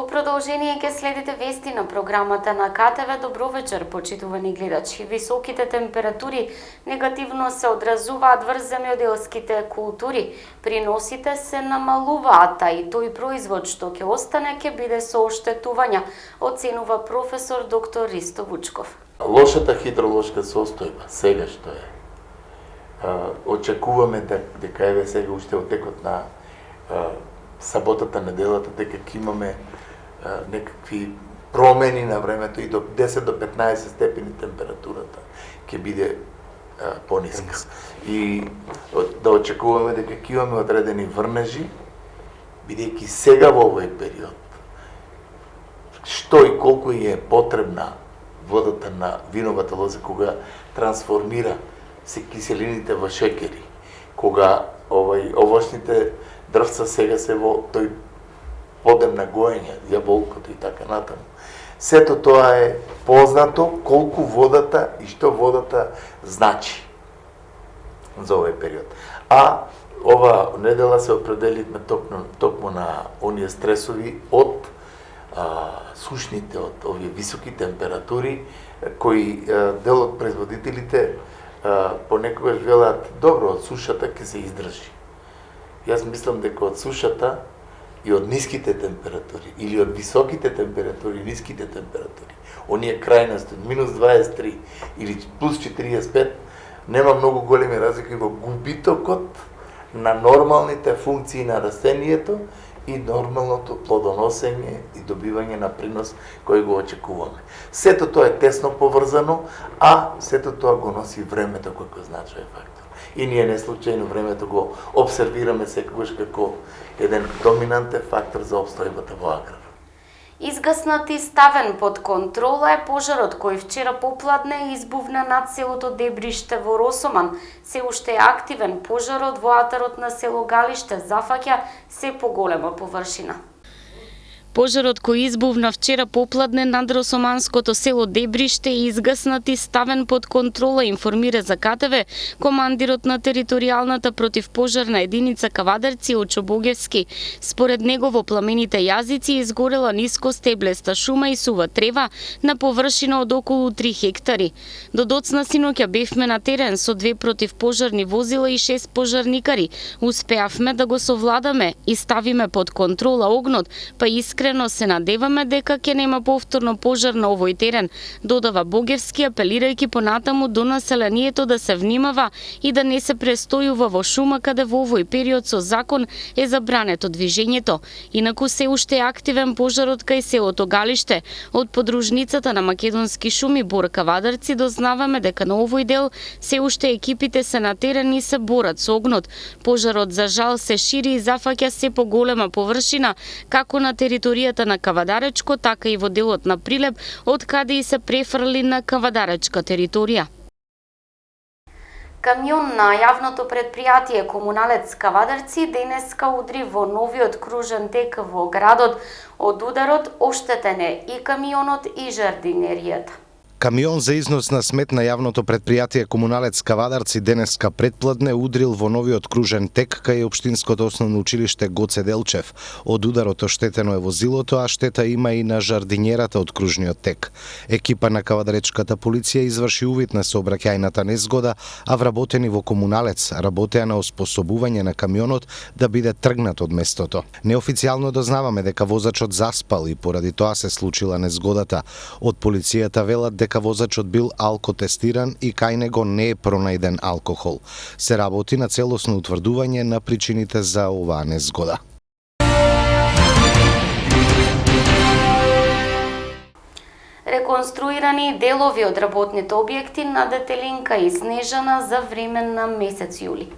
Во продолжение ќе следите вести на програмата на КТВ. Добро вечер, почитувани гледачи. Високите температури негативно се одразуваат врз земјоделските култури. Приносите се намалуваат, а и тој производ што ќе остане ќе биде со оштетувања, оценува професор доктор Ристо Вучков. Лошата хидролошка состојба сега што е. Очекуваме дека еве сега уште во текот на саботата, неделата, дека ќе имаме некакви промени на времето и до 10 до 15 степени температурата ќе биде пониска. И да очекуваме дека ќе имаме одредени врнежи, бидејќи сега во овој период што и колку е потребна водата на виновата лоза кога трансформира се киселините во шекери, кога овошните дрвца сега се во тој подем на гоење, јаболкото и така натаму. Сето тоа е познато колку водата и што водата значи за овој период. А ова недела се определивме токму на оние стресови од сушните, од овие високи температури, кои дел од производителите понекогаш велат, добро, од сушата ќе се издржи. Јас мислам дека од сушата и од ниските температури, или од високите температури и ниските температури, оние крајности, минус 23 или плюс 45, нема многу големи разлики во губитокот на нормалните функции на растението и нормалното плодоносење и добивање на принос кој го очекуваме. Сето тоа е тесно поврзано, а сето тоа го носи времето кој значај фактор. И ние не случајно времето го обсервираме секогаш како еден доминантен фактор за обстојбата во аграр. Изгаснат и ставен под контрола е пожарот кој вчера попладне избувна над селото Дебриште во Росоман. Се уште е активен пожарот во атарот на село Галиште зафаќа се поголема површина. Пожарот кој избувна вчера попладне над росоманското село Дебриште е изгаснат и ставен под контрола, информира за КТВ командирот на територијалната противпожарна единица Кавадарци Очо Богевски. Според него во пламените јазици изгорела ниско стеблеста шума и сува трева на површина од околу 3 хектари. До доцна синоќа бевме на терен со 2 противпожарни возила и 6 пожарникари. Успеавме да го совладаме и ставиме под контрола огнот, па искрено се надеваме дека ќе нема повторно пожар на овој терен, додава Богевски, апелирајќи понатаму до населението да се внимава и да не се престојува во шума каде во овој период со закон е забрането движењето. Инаку се уште е активен пожарот кај селото Галиште. Од подружницата на Македонски шуми Бор Кавадарци дознаваме дека на овој дел се уште екипите се на терен и се борат со огнот. Пожарот за жал се шири и зафаќа се поголема површина, како на територијата на Кавадаречко, така и во делот на Прилеп, од каде и се префрли на Кавадаречка територија. Камион на јавното предпријатие Комуналец Кавадарци денеска удри во новиот кружен тек во градот. Од ударот оштетен е и камионот и жардинеријата. Камион за износ на смет на јавното предпријатие Комуналец Кавадарци денеска предпладне удрил во новиот кружен тек кај општинското основно училиште Гоце Делчев. Од ударот оштетено е возилото, а штета има и на жардинјерата од кружниот тек. Екипа на Кавадаречката полиција изврши увид на сообраќајната незгода, а вработени во Комуналец работеа на оспособување на камионот да биде тргнат од местото. Неофицијално дознаваме дека возачот заспал и поради тоа се случила незгодата. Од полицијата велат дека возачот бил алкотестиран и кај него не е пронајден алкохол. Се работи на целосно утврдување на причините за оваа незгода. Реконструирани делови од работните објекти на Детелинка и Снежана за време на месец јули.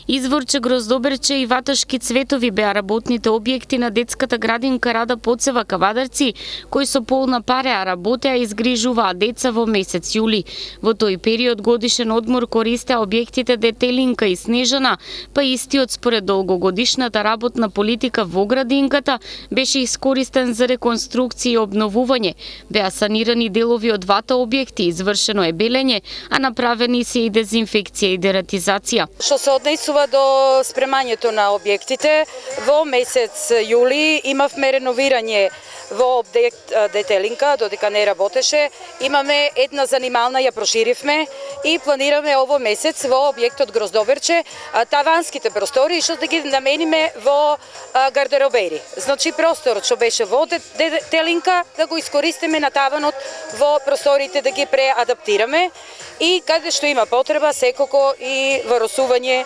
Изворче, гроздоберче и ваташки цветови беа работните објекти на детската градинка Рада Поцева Кавадарци, кои со полна пареа работеа и изгрижуваа деца во месец јули. Во тој период годишен одмор користеа објектите Детелинка и Снежана, па истиот според долгогодишната работна политика во градинката беше искористен за реконструкција и обновување. Беа санирани делови од двата објекти, извршено е белење, а направени се и дезинфекција и дератизација. Што се однесува однесува до спремањето на објектите. Во месец јули имавме реновирање во објект Детелинка, додека не работеше. Имаме една занимална, ја проширивме и планираме ово месец во објектот Гроздоберче таванските простори што да ги намениме во гардеробери. Значи просторот што беше во Детелинка да го искористиме на таванот во просторите да ги преадаптираме и каде што има потреба секако и вросување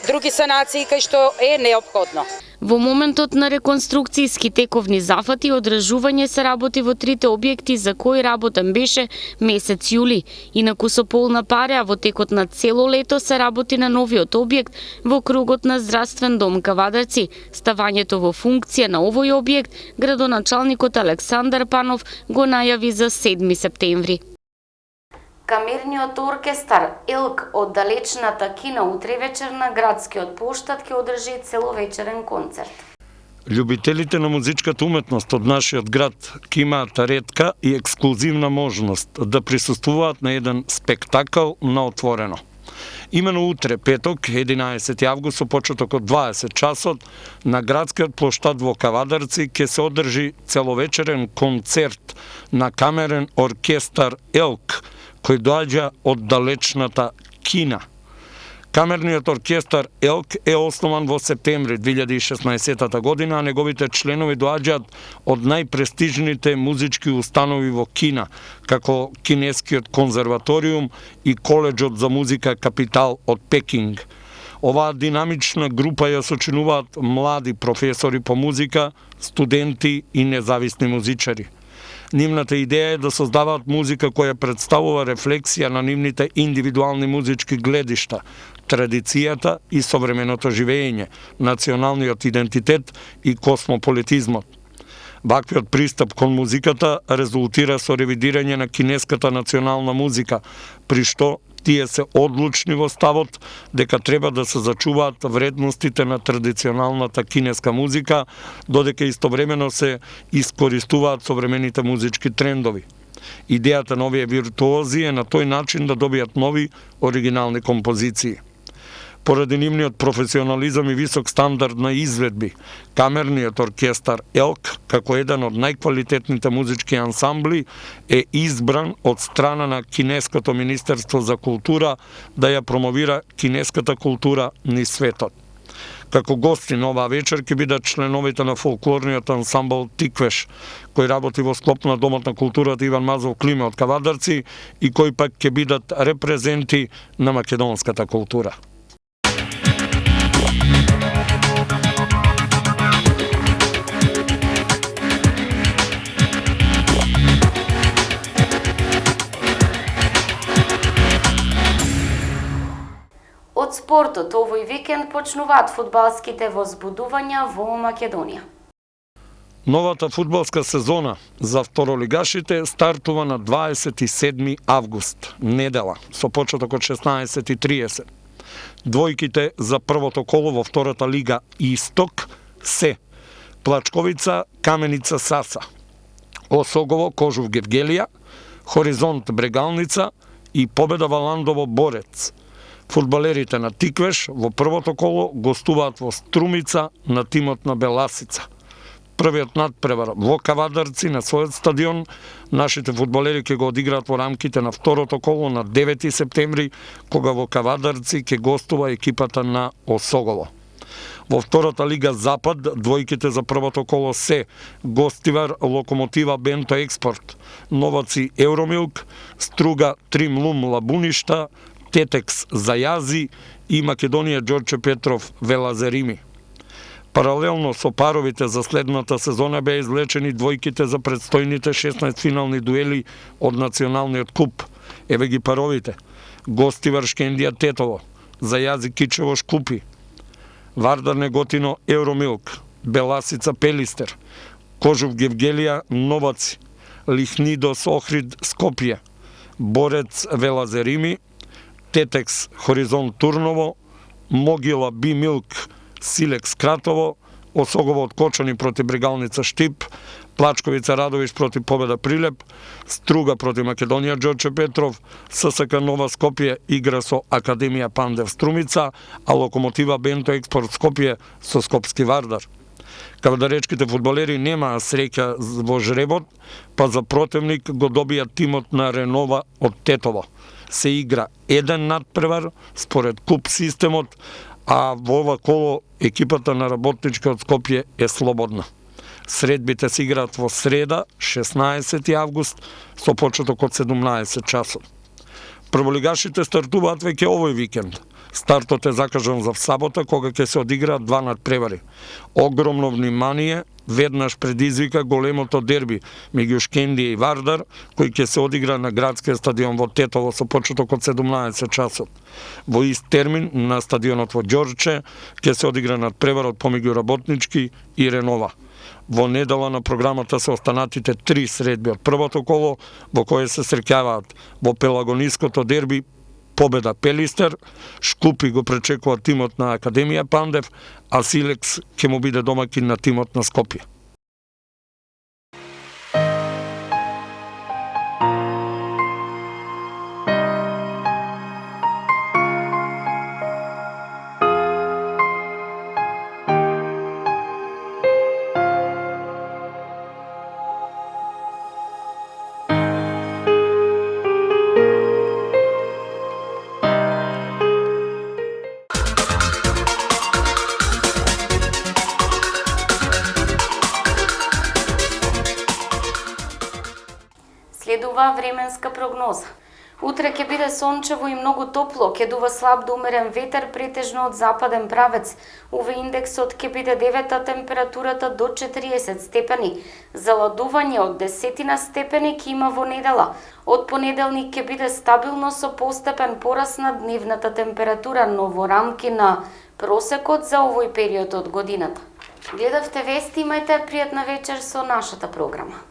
други санации кај што е неопходно. Во моментот на реконструкцијски тековни зафати и одржување се работи во трите објекти за кои работен беше месец јули. Инаку со полна пареа во текот на цело лето се работи на новиот објект во кругот на здравствен дом Кавадарци. Ставањето во функција на овој објект градоначалникот Александар Панов го најави за 7 септември. Камерниот оркестар Елк од далечната Кина утре вечер на градскиот плоштад ќе одржи целовечерен концерт. Љубителите на музичката уметност од нашиот град ќе имаат ретка и ексклузивна можност да присуствуваат на еден спектакл на отворено. Имено утре, петок, 11 август, со почеток од 20 часот, на градскиот плоштад во Кавадарци ќе се одржи целовечерен концерт на камерен оркестар Елк, кој доаѓа од далечната Кина. Камерниот оркестар Елк е основан во септември 2016 година, а неговите членови доаѓаат од најпрестижните музички установи во Кина, како Кинескиот конзерваториум и Коледжот за музика Капитал од Пекинг. Оваа динамична група ја сочинуваат млади професори по музика, студенти и независни музичари. Нивната идеја е да создаваат музика која представува рефлексија на нивните индивидуални музички гледишта, традицијата и современото живење, националниот идентитет и космополитизмот. Ваквиот пристап кон музиката резултира со ревидирање на кинеската национална музика, при што тие се одлучни во ставот дека треба да се зачуваат вредностите на традиционалната кинеска музика, додека истовремено се искористуваат современите музички трендови. Идејата на овие виртуози е на тој начин да добијат нови оригинални композиции. Поради нивниот професионализам и висок стандард на изведби, камерниот оркестар Елк, како еден од најквалитетните музички ансамбли, е избран од страна на Кинеското министерство за култура да ја промовира кинеската култура низ светот. Како гости на оваа вечер ќе бидат членовите на фолклорниот ансамбл Тиквеш, кој работи во склоп на Домот на културата Иван Мазов Климе од Кавадарци и кои пак ќе бидат репрезенти на македонската култура. Од спортот овој викенд почнуваат фудбалските возбудувања во Македонија. Новата фудбалска сезона за второлигашите стартува на 27 август, недела, со почеток од 16:30. Двојките за првото коло во втората лига Исток се Плачковица, Каменица, Саса, Осогово, Кожув, Гевгелија, Хоризонт, Брегалница и Победа Валандово, Борец. Фудбалерите на Тиквеш во првото коло гостуваат во Струмица на тимот на Беласица. Првиот надпревар во Кавадарци на својот стадион, нашите фудбалери ќе го одиграат во рамките на второто коло на 9 септември, кога во Кавадарци ќе гостува екипата на Осогово. Во втората лига Запад, двојките за првото коло се Гостивар, Локомотива, Бенто Експорт, Новаци, Евромилк, Струга, Тримлум, Лабуништа, Тетекс, Зајази и Македонија, Ѓорче Петров, Велазерими. Паралелно со паровите за следната сезона беа извлечени двојките за предстојните 16 финални дуели од националниот куп. Еве ги паровите. Гостивар, Шкендија, Тетово, Зајази, Кичево, Шкупи, Вардар, Неготино, Евромилк, Беласица, Пелистер, Кожув, Гевгелија, Новаци, Лихнидос, Охрид, Скопје, Борец, Велазерими, Тетекс, Хоризонт, Турново, Могила, Бимилк, Силекс, Кратово, Осогово од Кочани проти Брегалница Штип, Плачковица Радовиш проти Победа Прилеп, Струга проти Македонија Ѓорче Петров, ССК Нова Скопје игра со Академија Пандев Струмица, а Локомотива Бенто Експорт Скопје со Скопски Вардар. Кавадаречките фудбалери немаа среќа во жребот, па за противник го добија тимот на Ренова од Тетово. Се игра еден надпревар според клуб системот, а во ова коло екипата на Работничкиот Скопје е слободна. Средбите се играат во среда, 16 август, со почеток од 17 часот. Прволигашите стартуваат веќе овој викенд. Стартот е закажан за сабота, кога ќе се одиграат два надпревари. Огромно внимание веднаш предизвика големото дерби меѓу Шкендија и Вардар, кој ќе се одигра на градскиот стадион во Тетово со почеток од 17 часот. Во ист термин на стадионот во Ѓорче ќе се одигра надпреварот помеѓу Работнички и Ренова. Во недела на програмата се останатите 3 средби од првото коло, во кое се среќаваат во пелагониското дерби Победа Пелистер, Шкупи го пречекува тимот на Академија Пандев, а Силекс ќе му биде домакин на тимот на Скопје. Следува временска прогноза. Утре ќе биде сончево и многу топло, ќе дува слаб до умерен ветер претежно од западен правец. УВ индексот ќе биде 9, температурата до 40 степени. Заладување од 10 степени ќе има во недела. Од понеделник ќе биде стабилно со постепен пораст на дневната температура, но во рамки на просекот за овој период од годината. Гледавте вести, имајте пријатна вечер со нашата програма.